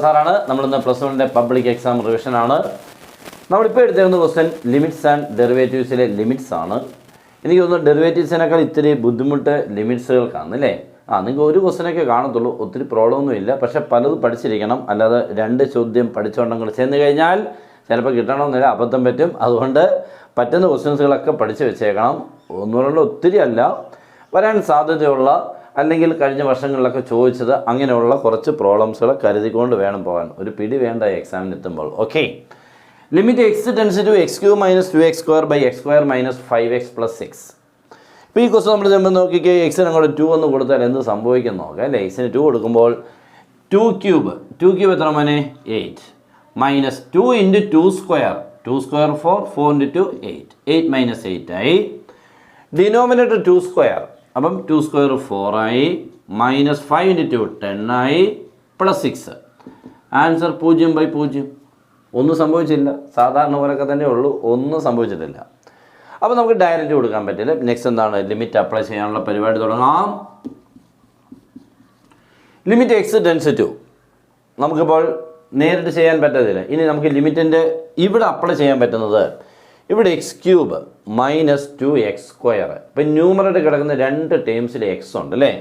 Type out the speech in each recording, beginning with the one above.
സാറാണ്. നമ്മളിന്ന് +1 public exam റിവിഷനാണ്. നമ്മളിപ്പോൾ എടുത്തിരുന്ന ക്വസ്റ്റ്യൻ ലിമിറ്റ്സ് ആൻഡ് ഡെറിവേറ്റീവ്സിലെ ലിമിറ്റ്സ് ആണ്. എനിക്ക് തോന്നുന്നു ഡെറിവേറ്റീവ്സിനേക്കാൾ ഇത്തിരി ബുദ്ധിമുട്ട് ലിമിറ്റ്സുകൾക്കാണ് അല്ലേ? നിങ്ങൾക്ക് ഒരു ക്വസ്റ്റ്യനൊക്കെ കാണത്തുള്ളൂ, ഒത്തിരി പ്രോബ്ലമൊന്നും ഇല്ല. പക്ഷേ പലതും പഠിച്ചിരിക്കണം. അല്ലാതെ 2 ചോദ്യം പഠിച്ചുകൊണ്ടെങ്കിൽ ചെന്ന് കഴിഞ്ഞാൽ ചിലപ്പോൾ കിട്ടണമെന്നില്ല, അബദ്ധം പറ്റും. അതുകൊണ്ട് പറ്റുന്ന ക്വസ്റ്റ്യൻസുകളൊക്കെ പഠിച്ച് വെച്ചേക്കണം. ഒന്നുകൂടെ ഒത്തിരി അല്ല, വരാൻ സാധ്യതയുള്ള അല്ലെങ്കിൽ കഴിഞ്ഞ വർഷങ്ങളിലൊക്കെ ചോദിച്ചത് അങ്ങനെയുള്ള കുറച്ച് പ്രോബ്ലംസുകൾ കരുതിക്കൊണ്ട് വേണം പോകാൻ. ഒരു പിടി വേണ്ട എക്സാമിന് എത്തുമ്പോൾ. Okay, limit x tends to x³ - 2x² - 5x + 6. ഇപ്പോൾ ഈ ക്വസ്റ്റ്യൻ നമ്മൾ ചെമ്പ് നോക്കിക്കേ, എക്സിന് അങ്ങോട്ട് 2 എന്ന് കൊടുത്താൽ എന്ത് സംഭവിക്കും നോക്കാം അല്ലേ? എക്സിന് 2 കൊടുക്കുമ്പോൾ 2³ എത്ര മോനെ? 8 - 2 × 2². 2² 4, 4 × 2 8. 8 - 8 ആയി. ഡിനോമിനേറ്റർ 2², അപ്പം 2² 4 ആയി. -5 × 2 10 ആയി. +6. ആൻസർ 0/0. ഒന്നും സംഭവിച്ചില്ല, സാധാരണ പോലൊക്കെ തന്നെ ഉള്ളൂ, ഒന്നും സംഭവിച്ചിട്ടില്ല. അപ്പോൾ നമുക്ക് ഡയറക്റ്റ് കൊടുക്കാൻ പറ്റില്ല. നെക്സ്റ്റ് എന്താണ്? ലിമിറ്റ് അപ്ലൈ ചെയ്യാനുള്ള പരിപാടി തുടങ്ങാം. ലിമിറ്റ് x ടെൻസ് ടു നമുക്കിപ്പോൾ നേരിട്ട് ചെയ്യാൻ പറ്റത്തില്ല. ഇനി നമുക്ക് ലിമിറ്റിൻ്റെ ഇവിടെ അപ്ലൈ ചെയ്യാൻ പറ്റുന്നത് ഇവിടെ x³ - 2x². ഇപ്പം ന്യൂമറേറ്റ് കിടക്കുന്ന 2 ടേംസിൽ x ഉണ്ട് അല്ലേ?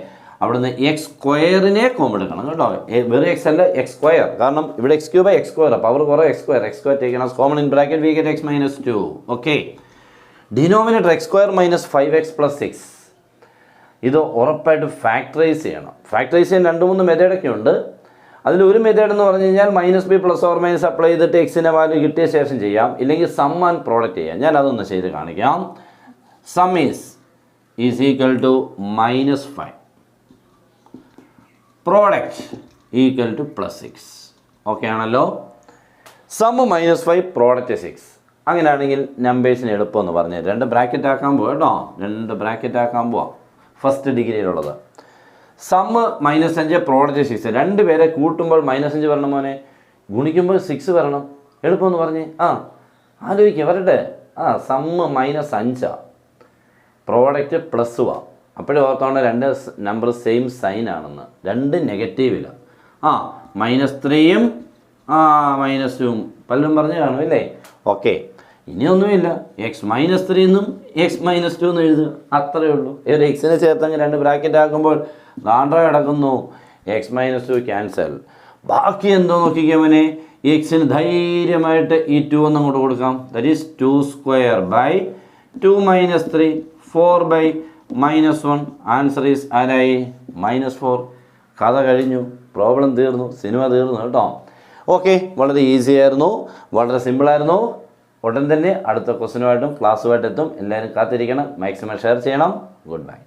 അവിടുന്ന് x² കോമൺ എടുക്കണം കേട്ടോ. വെറും x അല്ല, x². കാരണം ഇവിടെ x³ x², പവർ കുറവ് x² ടേക്കണം common in bracket we get x - 2. Okay, denominator x² - 5x + 6. ഇത് ഉറപ്പായിട്ട് ഫാക്ടറൈസ് ചെയ്യണം. ഫാക്ടറൈസ് ചെയ്യാൻ 2-3 മെത്തേഡൊക്കെ ഉണ്ട്. അതിലൊരു മെത്തേഡ് എന്ന് പറഞ്ഞു കഴിഞ്ഞാൽ -b ± അപ്ലൈ ചെയ്തിട്ട് എക്സിൻ്റെ വാല്യൂ കിട്ടിയ ശേഷം ചെയ്യാം. ഇല്ലെങ്കിൽ സം ആൻഡ് പ്രോഡക്റ്റ് ചെയ്യാം. ഞാൻ അതൊന്ന് ചെയ്ത് കാണിക്കാം. Sum is equal to -5, product equal to +6. Okay ആണല്ലോ? Sum -5, product 6. അങ്ങനെയാണെങ്കിൽ നമ്പേഴ്സിന് എളുപ്പമെന്ന് പറഞ്ഞു 2 ബ്രാക്കറ്റ് ആക്കാൻ പോവാം കേട്ടോ. 2 ബ്രാക്കറ്റ് ആക്കാൻ പോവാം. First ഡിഗ്രിയിലുള്ളത് some -5, product 6. 2 പേരെ കൂട്ടുമ്പോൾ -5 വരണം മോനെ, ഗുണിക്കുമ്പോൾ 6 വരണം. എളുപ്പമെന്ന് പറഞ്ഞേ. ആലോചിക്കുക, വരട്ടെ. Sum -5, product +1. അപ്പോഴും ഓർത്തോണ്ട് 2 നമ്പർ സെയിം സൈൻ ആണെന്ന്. 2 നെഗറ്റീവില്ല. -3ഉം -2ഉം പലരും പറഞ്ഞു കാണും അല്ലേ? ഓക്കെ, ഇനിയൊന്നുമില്ല. x - 3 എന്നും x - 2 എന്ന് എഴുതുക, അത്രയേ ഉള്ളൂ. ഒരു എക്സിനെ ചേർത്തങ്ങ് 2 ബ്രാക്കറ്റ് ആക്കുമ്പോൾ ദാണ്ഡ കിടക്കുന്നു. x - 2 cancel. ബാക്കി എന്തോ നോക്കിക്കവനെ, എക്സിന് ധൈര്യമായിട്ട് ഈ 2 ഒന്ന് അങ്ങോട്ട് കൊടുക്കാം. That is 2² 2 - 3 4/-1. ആൻസർ ഈസ് ആരായി? -4. കഥ കഴിഞ്ഞു, പ്രോബ്ലം തീർന്നു, സിനിമ തീർന്നു കേട്ടോ. ഓക്കെ, വളരെ ഈസി ആയിരുന്നു, വളരെ സിമ്പിളായിരുന്നു. ഉടൻ തന്നെ അടുത്ത ക്വസ്റ്റ്യനുമായിട്ടും ക്ലാസ്സുമായിട്ട് എത്തും. എല്ലാവരും കാത്തിരിക്കണം. മാക്സിമം ഷെയർ ചെയ്യണം. Good bye.